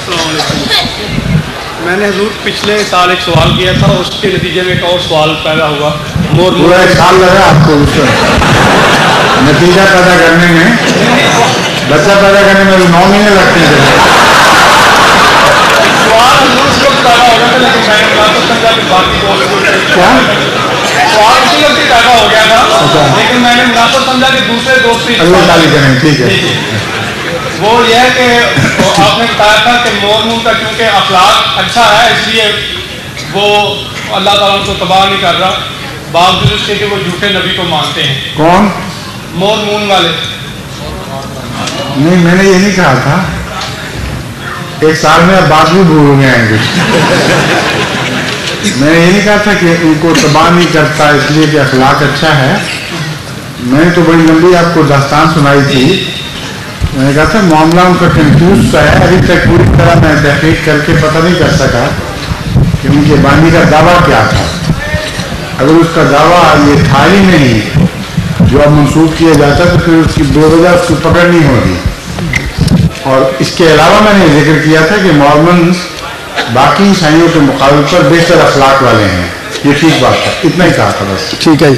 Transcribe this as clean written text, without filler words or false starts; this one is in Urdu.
السلام علیکم. میں نے حضور پچھلے سال ایک سوال کیا تھا, اس کے نتیجے میں ایک اور سوال پیدا ہوا. پورا ایک سال لگا آپ کو نتیجہ پیدا کرنے میں, بچہ پیدا کرنے میں 9 مہینے لگتے ہیں. سوال اس وقت پیدا ہو گیا تھا, لیکن میں نے مناسب سمجھا کہ باقی کیا سوال اسی وقت ہی پیدا ہو گیا تھا, لیکن میں نے مناسب سمجھا کہ دوسرے دوستی اللہ تعالی کریں. ٹھیک ہے. وہ یہ ہے کہ آپ نے بتایا تھا کہ مورمون کا چونکہ اخلاق اچھا ہے اس لیے وہ اللہ تعالیٰ ان کو تباہ نہیں کر رہا, باوجود اس کے کہ وہ جھوٹے نبی کو مانتے ہیں. کون؟ مورمون والے. نہیں, میں نے یہ نہیں کہا تھا. ایک سال میں اب بات بھی بھول گئے ہیں کچھ. میں نے یہ نہیں کہا تھا کہ ان کو تباہ نہیں کرتا اس لیے کہ اخلاق اچھا ہے. میں نے تو بڑی لمبی آپ کو داستان سنائی تھی. میں نے کہا تھا معاملہ ان کا کنفیوز سا ہے, ابھی تک پوری طرح میں تحقیق کر کے پتہ نہیں کر سکا کہ ان کے بانی کا دعویٰ کیا تھا. اگر اس کا دعویٰ یہ تھا ہی نہیں جو اب منسوخ کیا جاتا تو پھر اس کی بے وجہ اس کو پکڑ نہیں ہوگی. اور اس کے علاوہ میں نے ذکر کیا تھا کہ مورمنز باقی عیسائیوں کے مقابلے پر بہتر اخلاق والے ہیں. یہ ٹھیک بات ہے, اتنا ہی کہا تھا بس. ٹھیک ہے جی.